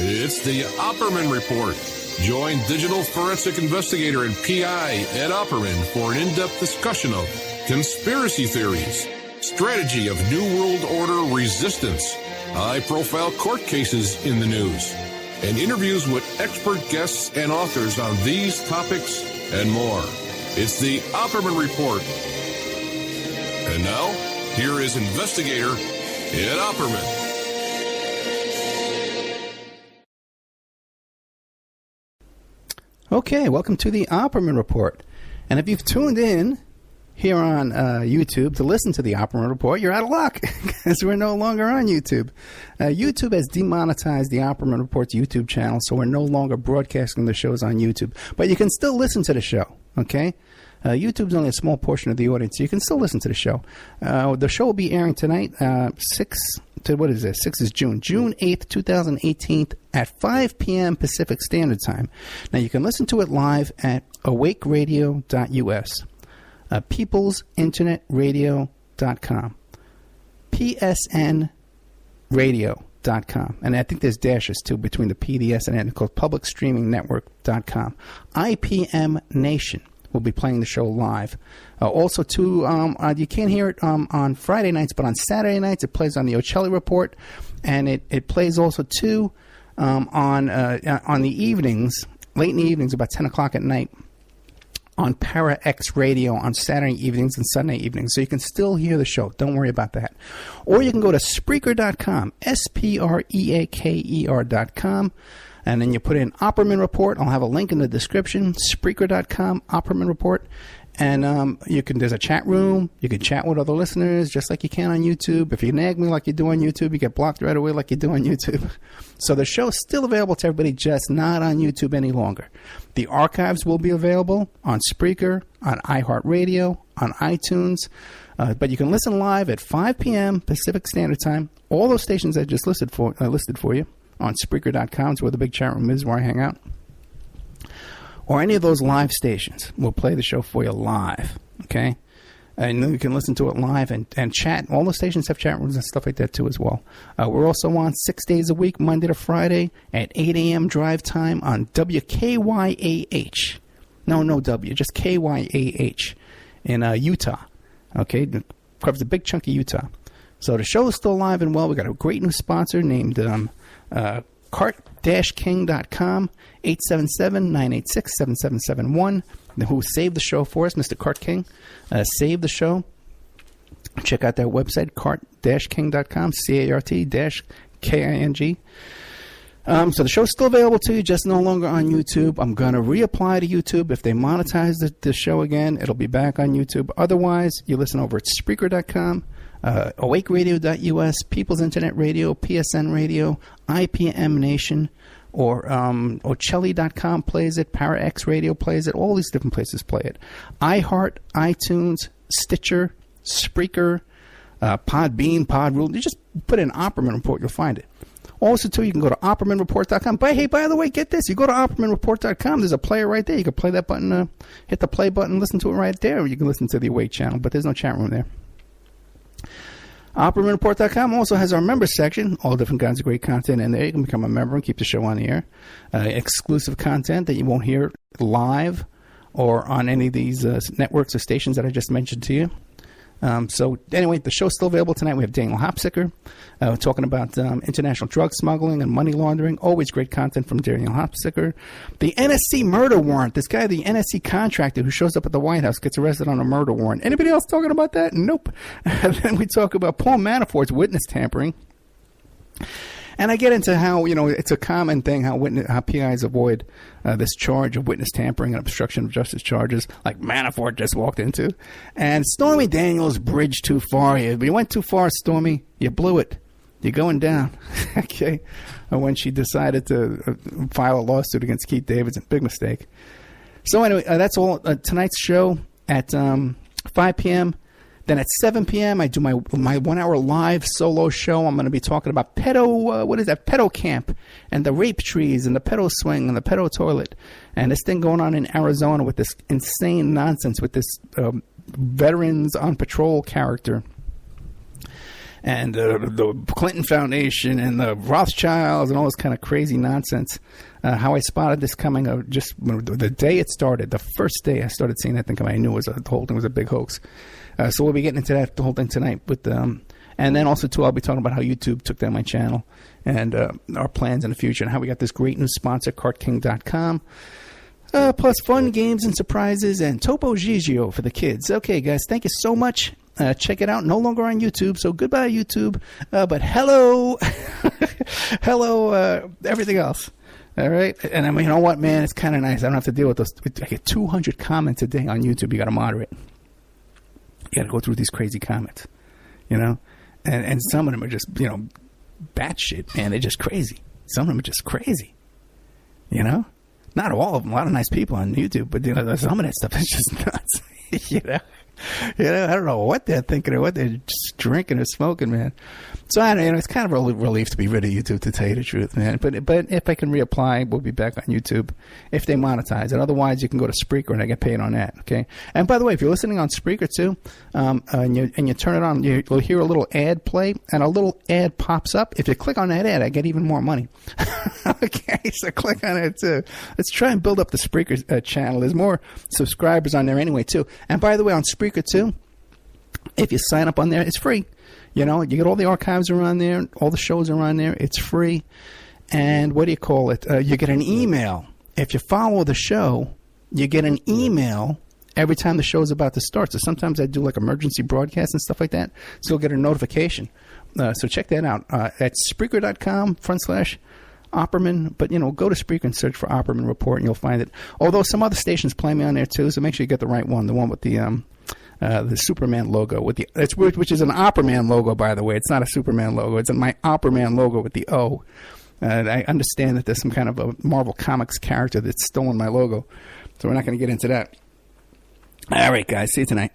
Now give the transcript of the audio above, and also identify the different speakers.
Speaker 1: It's the Opperman Report. Join digital forensic investigator and PI Ed Opperman for an in-depth discussion of conspiracy theories, strategy of New World Order resistance, high-profile court cases in the news, and interviews with expert guests and authors on these topics and more. It's the Opperman Report. And now, here is investigator Ed Opperman.
Speaker 2: Okay, welcome to the Opperman Report. And if you've tuned in here on YouTube to listen to the Opperman Report, you're out of luck because we're no longer on YouTube. YouTube has demonetized the Opperman Report's YouTube channel, so we're no longer broadcasting the shows on YouTube. But you can still listen to the show, okay? YouTube's only a small portion of the audience, so you can still listen to the show. The show will be airing tonight, 6 is June 8th, 2018, at 5 p.m. Pacific Standard Time. Now, you can listen to it live at awakeradio.us, peoplesinternetradio.com, psnradio.com, and I think there's dashes, too, between the P, the S, and N, called publicstreamingnetwork.com, IPM Nation. We'll be playing the show live. Also, too, you can't hear it on Friday nights, but on Saturday nights it plays on the Ocelli Report, and it plays also, too, on the evenings, late in the evenings, about 10 o'clock at night, on Para X Radio on Saturday evenings and Sunday evenings. So you can still hear the show. Don't worry about that. Or you can go to Spreaker.com, Spreaker.com. And then you put in Opperman Report. I'll have a link in the description, Spreaker.com, Opperman Report. And there's a chat room. You can chat with other listeners just like you can on YouTube. If you nag me like you do on YouTube, you get blocked right away like you do on YouTube. So the show is still available to everybody, just not on YouTube any longer. The archives will be available on Spreaker, on iHeartRadio, on iTunes. But you can listen live at 5 p.m. Pacific Standard Time. All those stations I just listed for you. On Spreaker.com, where the big chat room is, where I hang out. Or any of those live stations. We'll play the show for you live, okay? And you can listen to it live and chat. All the stations have chat rooms and stuff like that, too, as well. We're also on 6 days a week, Monday to Friday, at 8 a.m. drive time on WKYAH. No W, just KYAH in Utah, okay? It covers a big chunk of Utah. So the show is still alive and well. We got a great new sponsor named cart-king.com, 877-986-7771, who saved the show for us. Mr. Cart King saved the show. Check out their website, cart-king.com, CART-KING. So the show's still available to you, just no longer on YouTube. I'm going to reapply to YouTube. If they monetize the show again, it'll be back on YouTube. Otherwise, you listen over at Spreaker.com, awakeradio.us, People's Internet Radio, PSN Radio, IPM Nation, or Ocelli.com plays it, ParaX Radio plays it, all these different places play it. iHeart, iTunes, Stitcher, Spreaker, Podbean, Podrule. You just put in Opperman Report, you'll find it. Also, too, you can go to OppermanReport.com. But, hey, by the way, get this. You go to OppermanReport.com. There's a player right there. You can play that button, hit the play button, listen to it right there. Or you can listen to the Awake channel, but there's no chat room there. OppermanReport.com also has our members section, all different kinds of great content in there. You can become a member and keep the show on the air. Exclusive content that you won't hear live or on any of these networks or stations that I just mentioned to you. So anyway, the show's still available tonight. We have Daniel Hopsicker talking about international drug smuggling and money laundering. Always great content from Daniel Hopsicker. The NSC murder warrant. This guy, the NSC contractor who shows up at the White House, gets arrested on a murder warrant. Anybody else talking about that? Nope. And then we talk about Paul Manafort's witness tampering. And I get into how, it's a common thing how PIs avoid this charge of witness tampering and obstruction of justice charges like Manafort just walked into. And Stormy Daniels bridged too far here. You went too far, Stormy. You blew it. You're going down. Okay. When she decided to file a lawsuit against Keith Davidson. Big mistake. So anyway, that's all. Tonight's show at 5 p.m. Then at 7 p.m., I do my 1 hour live solo show. I'm going to be talking about pedo camp and the rape trees and the pedo swing and the pedo toilet and this thing going on in Arizona with this insane nonsense with this veterans on patrol character. and the Clinton Foundation and the Rothschilds and all this kind of crazy nonsense. How I spotted this coming just the day it started, the first day I started seeing that thing coming, I knew the whole thing was a big hoax. So we'll be getting into the whole thing tonight with and then also too, I'll be talking about how YouTube took down my channel and our plans in the future and how we got this great new sponsor, CartKing.com. Plus fun games and surprises and Topo Gigio for the kids. Okay, guys, thank you so much. Check it out. No longer on YouTube, so goodbye, YouTube. But hello, hello, everything else. All right, and I mean, you know what, man? It's kind of nice. I don't have to deal with those. I get 200 comments a day on YouTube. You got to moderate. You got to go through these crazy comments, you know, and some of them are just, you know, batshit, man. They're just crazy. Some of them are just crazy, you know. Not all of them. A lot of nice people on YouTube, but you know, some of that stuff is just nuts. You know, I don't know what they're thinking or what they're just drinking or smoking, man. So I don't know. It's kind of a relief to be rid of YouTube, to tell you the truth, man. But if I can reapply, we'll be back on YouTube if they monetize it. Otherwise, you can go to Spreaker and I get paid on that. Okay. And by the way, if you're listening on Spreaker too, and you turn it on, you'll hear a little ad play, and a little ad pops up. If you click on that ad, I get even more money. Okay, so click on it too. Let's try and build up the Spreaker channel. There's more subscribers on there anyway too. And by the way, on Spreaker too, if you sign up on there, it's free. You know, you get all the archives are on there, all the shows are on there. It's free. And what do you call it? You get an email. If you follow the show, you get an email every time the show's about to start. So sometimes I do like emergency broadcasts and stuff like that. So you'll get a notification. So check that out at Spreaker.com/Opperman. But, you know, go to Spreaker and search for Opperman Report and you'll find it. Although some other stations play me on there too, so make sure you get the right one, the one with the Superman logo with which is an Opperman logo, by the way. It's not a Superman logo. It's my Opperman logo with the O. I understand that there's some kind of a Marvel Comics character that's stolen my logo, so we're not going to get into that. All right, guys. See you tonight.